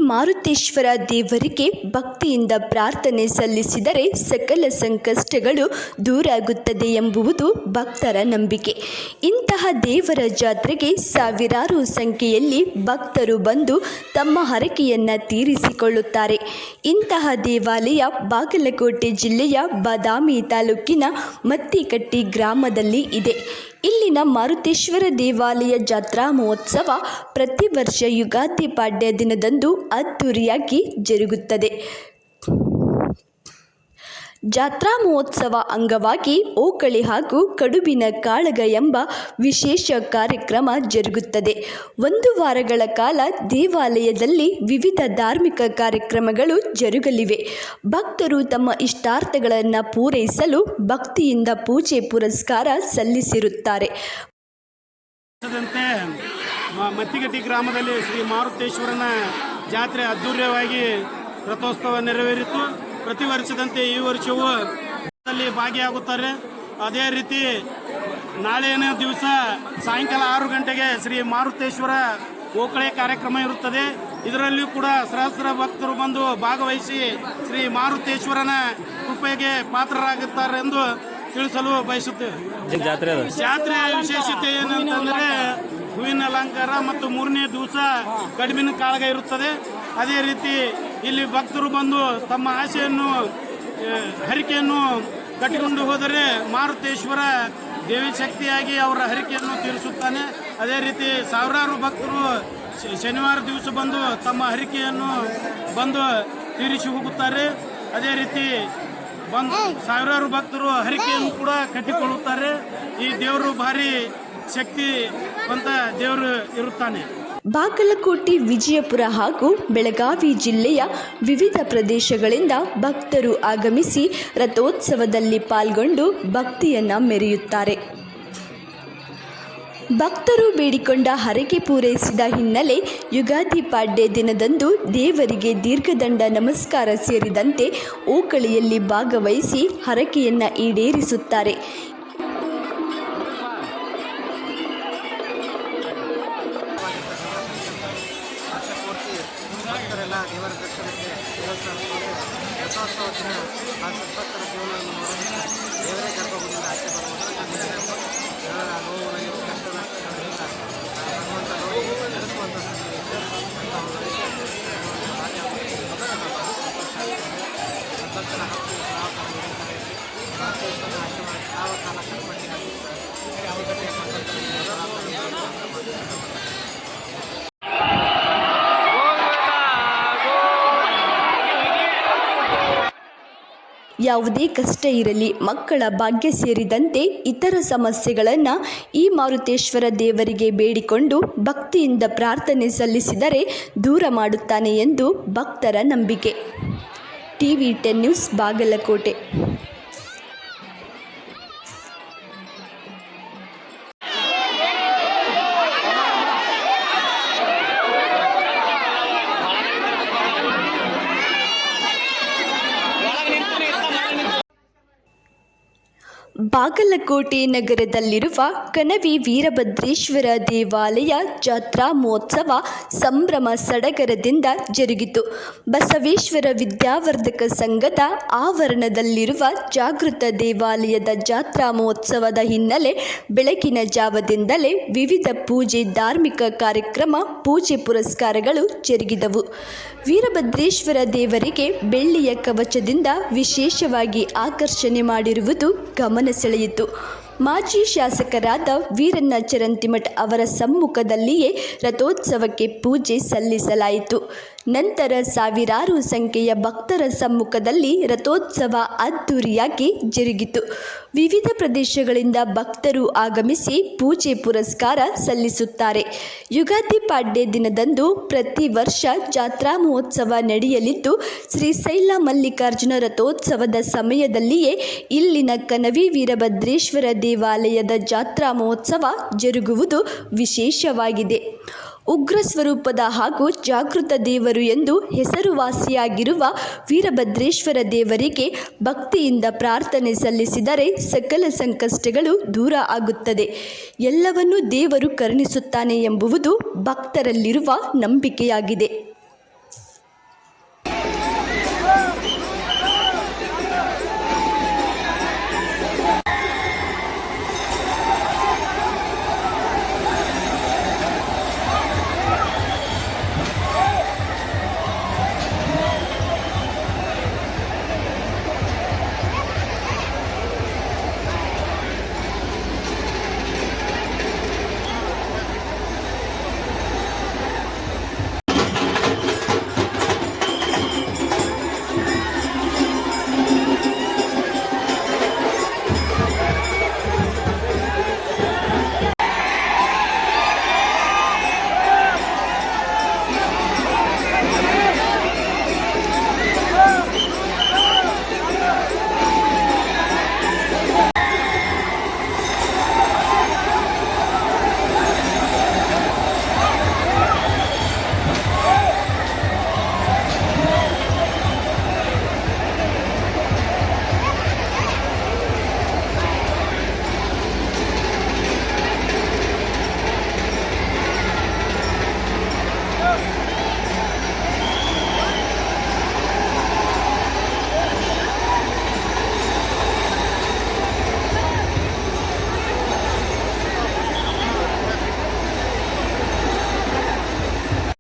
ಮಾರುತೇಶ್ವರ ದೇವರಿಗೆ ಭಕ್ತಿಯಿಂದ ಪ್ರಾರ್ಥನೆ ಸಲ್ಲಿಸಿದರೆ ಸಕಲ ಸಂಕಷ್ಟಗಳು ದೂರಾಗುತ್ತದೆ ಎಂಬುದು ಭಕ್ತರ ನಂಬಿಕೆ. ಇಂತಹ ದೇವರ ಜಾತ್ರೆಗೆ ಸಾವಿರಾರು ಸಂಖ್ಯೆಯಲ್ಲಿ ಭಕ್ತರು ಬಂದು ತಮ್ಮ ಹರಕೆಯನ್ನು ತೀರಿಸಿಕೊಳ್ಳುತ್ತಾರೆ. ಇಂತಹ ದೇವಾಲಯ ಬಾಗಲಕೋಟೆ ಜಿಲ್ಲೆಯ ಬಾದಾಮಿ ತಾಲೂಕಿನ ಮತ್ತಿಕಟ್ಟಿ ಗ್ರಾಮದಲ್ಲಿ ಇದೆ. ಇಲ್ಲಿನ ಮಾರುತೇಶ್ವರ ದೇವಾಲಯ ಜಾತ್ರಾ ಮಹೋತ್ಸವ ಪ್ರತಿ ವರ್ಷ ಯುಗಾದಿ ಪಾಡ್ಯ ದಿನದಂದು ಅದ್ದೂರಿಯಾಗಿ ಜರುಗುತ್ತದೆ. ಜಾತ್ರಾ ಮಹೋತ್ಸವ ಅಂಗವಾಗಿ ಓಕಳಿ ಹಾಗೂ ಕಡುಬಿನ ಕಾಳಗ ಎಂಬ ವಿಶೇಷ ಕಾರ್ಯಕ್ರಮ ಜರುಗುತ್ತದೆ. 1 ವಾರಗಳ ಕಾಲ ದೇವಾಲಯದಲ್ಲಿ ವಿವಿಧ ಧಾರ್ಮಿಕ ಕಾರ್ಯಕ್ರಮಗಳು ಜರುಗಲಿವೆ. ಭಕ್ತರು ತಮ್ಮ ಇಷ್ಟಾರ್ಥಗಳನ್ನು ಪೂರೈಸಲು ಭಕ್ತಿಯಿಂದ ಪೂಜೆ ಪುರಸ್ಕಾರ ಸಲ್ಲಿಸಿರುತ್ತಾರೆ. ಮತ್ತಿಗಟ್ಟಿ ಗ್ರಾಮದಲ್ಲಿ ಶ್ರೀ ಮಾರುತೇಶ್ವರನ ಜಾತ್ರೆ ಅದ್ದೂರ್ಯವಾಗಿ ರಥೋತ್ಸವ ನೆರವೇರಿತು. ಪ್ರತಿ ವರ್ಷದಂತೆ ಈ ವರ್ಷವೂ ಭಾಗಿಯಾಗುತ್ತಾರೆ. ಅದೇ ರೀತಿ ನಾಳೆಯ ದಿವಸ ಸಾಯಂಕಾಲ 6 ಗಂಟೆಗೆ ಶ್ರೀ ಮಾರುತೇಶ್ವರ ಓಕಳೆ ಕಾರ್ಯಕ್ರಮ ಇರುತ್ತದೆ. ಇದರಲ್ಲಿಯೂ ಕೂಡ ಸಹಸ್ರ ಭಕ್ತರು ಬಂದು ಭಾಗವಹಿಸಿ ಶ್ರೀ ಮಾರುತೇಶ್ವರನ ಕೃಪೆಗೆ ಪಾತ್ರರಾಗುತ್ತಾರೆ ಎಂದು ತಿಳಿಸಲು ಬಯಸುತ್ತೇವೆ. ಜಾತ್ರೆಯ ವಿಶೇಷತೆ ಏನಂತಂದರೆ ಹೂವಿನ ಅಲಂಕಾರ ಮತ್ತು 3ನೇ ದಿವಸ ಕಡುಬಿನ ಕಾಳಗ ಇರುತ್ತದೆ. ಅದೇ ರೀತಿ ಇಲ್ಲಿ ಭಕ್ತರು ಬಂದು ತಮ್ಮ ಆಸೆಯನ್ನು ಹರಿಕೆಯನ್ನು ಕಟ್ಟಿಕೊಂಡು ಹೋದರೆ ಮಾರುತೇಶ್ವರ ದೇವಿ ಶಕ್ತಿಯಾಗಿ ಅವರ ಹರಿಕೆಯನ್ನು ತೀರಿಸುತ್ತಾನೆ. ಅದೇ ರೀತಿ ಸಾವಿರಾರು ಭಕ್ತರು ಶನಿವಾರ ದಿವಸ ಬಂದು ತಮ್ಮ ಹರಿಕೆಯನ್ನು ಬಂದು ತೀರಿಸಿ ಹೋಗುತ್ತಾರೆ. ಅದೇ ರೀತಿ ಬಂದು ಸಾವಿರಾರು ಭಕ್ತರು ಹರಿಕೆಯನ್ನು ಕೂಡ ಕಟ್ಟಿಕೊಳ್ಳುತ್ತಾರೆ. ಈ ದೇವರು ಭಾರಿ ಶಕ್ತಿವಂತ ದೇವರು ಇರುತ್ತಾನೆ. ಬಾಗಲಕೋಟೆ, ವಿಜಯಪುರ ಹಾಗೂ ಬೆಳಗಾವಿ ಜಿಲ್ಲೆಯ ವಿವಿಧ ಪ್ರದೇಶಗಳಿಂದ ಭಕ್ತರು ಆಗಮಿಸಿ ರಥೋತ್ಸವದಲ್ಲಿ ಪಾಲ್ಗೊಂಡು ಭಕ್ತಿಯನ್ನು ಮೆರೆಯುತ್ತಾರೆ. ಭಕ್ತರು ಬೇಡಿಕೊಂಡ ಹರಕೆ ಪೂರೈಸಿದ ಹಿನ್ನೆಲೆ ಯುಗಾದಿ ಪಾಡ್ಯ ದಿನದಂದು ದೇವರಿಗೆ ದೀರ್ಘದಂಡ ನಮಸ್ಕಾರ ಸೇರಿದಂತೆ ಓಕಳಿಯಲ್ಲಿ ಭಾಗವಹಿಸಿ ಹರಕೆಯನ್ನು ಈಡೇರಿಸುತ್ತಾರೆ. ಭಕ್ತರೆಲ್ಲ ದೇವರ ದರ್ಶನಕ್ಕೆ ರಥೋತ್ಸವ ದಿನ ಆ ಸಂಪತ್ತರ ಜೀವನವನ್ನು ನೋಡೋದಕ್ಕೆ ದೇವರೇ ಗರ್ಭಗುಡಿಯಿಂದ ಆಚೆ ಬರುವುದು ನೋವು ಕಷ್ಟದ ಭಗವಂತ ನೋಡಿ ನಡೆಸುವಂಥ ಭಕ್ತರ ಹಕ್ಕು ಮಾರುತೇಶ್ವರನ ಆಶೀರ್ವಾದ ಸಾವಕಾಲ ಕರ್ಮಟ್ಟಿಯಾಗಿರುತ್ತಾರೆ. ಯಾವುದೇ ಯಾವುದೇ ಕಷ್ಟ ಇರಲಿ, ಮಕ್ಕಳ ಭಾಗ್ಯ ಸೇರಿದಂತೆ ಇತರ ಸಮಸ್ಯೆಗಳನ್ನು ಈ ಮಾರುತೇಶ್ವರ ದೇವರಿಗೆ ಬೇಡಿಕೊಂಡು ಭಕ್ತಿಯಿಂದ ಪ್ರಾರ್ಥನೆ ಸಲ್ಲಿಸಿದರೆ ದೂರ ಮಾಡುತ್ತಾನೆ ಎಂದು ಭಕ್ತರ ನಂಬಿಕೆ. TV10 news, Bagalkot. ಬಾಗಲಕೋಟೆ ನಗರದಲ್ಲಿರುವ ಕಣವಿ ವೀರಭದ್ರೇಶ್ವರ ದೇವಾಲಯ ಜಾತ್ರಾ ಮಹೋತ್ಸವ ಸಂಭ್ರಮ ಸಡಗರದಿಂದ ಜರುಗಿತು. ಬಸವೇಶ್ವರ ವಿದ್ಯಾವರ್ಧಕ ಸಂಘದ ಆವರಣದಲ್ಲಿರುವ ಜಾಗೃತ ದೇವಾಲಯದ ಜಾತ್ರಾ ಮಹೋತ್ಸವದ ಹಿನ್ನೆಲೆ ಬೆಳಗಿನ ಜಾವದಿಂದಲೇ ವಿವಿಧ ಪೂಜೆ, ಧಾರ್ಮಿಕ ಕಾರ್ಯಕ್ರಮ, ಪೂಜೆ ಪುರಸ್ಕಾರಗಳು ಜರುಗಿದವು. ವೀರಭದ್ರೇಶ್ವರ ದೇವರಿಗೆ ಬೆಳ್ಳಿಯ ಕವಚದಿಂದ ವಿಶೇಷವಾಗಿ ಆಕರ್ಷಣೆ ಮಾಡಿರುವುದು ಗಮನ ಸೆಳೆಯಿತು. ಮಾಜಿ ಶಾಸಕರಾದ ವೀರಣ್ಣ ಚರಂತಿಮಠ ಅವರ ಸಮ್ಮುಖದಲ್ಲಿಯೇ ರಥೋತ್ಸವಕ್ಕೆ ಪೂಜೆ ಸಲ್ಲಿಸಲಾಯಿತು. ನಂತರ ಸಾವಿರಾರು ಸಂಖ್ಯೆಯ ಭಕ್ತರ ಸಮ್ಮುಖದಲ್ಲಿ ರಥೋತ್ಸವ ಅದ್ದೂರಿಯಾಗಿ ಜರುಗಿತು. ವಿವಿಧ ಪ್ರದೇಶಗಳಿಂದ ಭಕ್ತರು ಆಗಮಿಸಿ ಪೂಜೆ ಪುರಸ್ಕಾರ ಸಲ್ಲಿಸುತ್ತಾರೆ. ಯುಗಾದಿ ಪಾಡ್ಯ ದಿನದಂದು ಪ್ರತಿ ವರ್ಷ ಜಾತ್ರಾ ಮಹೋತ್ಸವ ನಡೆಯಲಿದ್ದು, ಶ್ರೀಶೈಲ ಮಲ್ಲಿಕಾರ್ಜುನ ರಥೋತ್ಸವದ ಸಮಯದಲ್ಲಿಯೇ ಇಲ್ಲಿನ ಕಣವಿ ವೀರಭದ್ರೇಶ್ವರ ದೇವಾಲಯದ ಜಾತ್ರಾ ಮಹೋತ್ಸವ ಜರುಗುವುದು ವಿಶೇಷವಾಗಿದೆ. ಉಗ್ರ ಸ್ವರೂಪದ ಹಾಗೂ ಜಾಗೃತ ದೇವರು ಎಂದು ಹೆಸರುವಾಸಿಯಾಗಿರುವ ವೀರಭದ್ರೇಶ್ವರ ದೇವರಿಗೆ ಭಕ್ತಿಯಿಂದ ಪ್ರಾರ್ಥನೆ ಸಲ್ಲಿಸಿದರೆ ಸಕಲ ಸಂಕಷ್ಟಗಳು ದೂರ ಆಗುತ್ತದೆ, ಎಲ್ಲವನ್ನೂ ದೇವರು ಕರುಣಿಸುತ್ತಾನೆ ಎಂಬುದು ಭಕ್ತರಲ್ಲಿರುವ ನಂಬಿಕೆಯಾಗಿದೆ.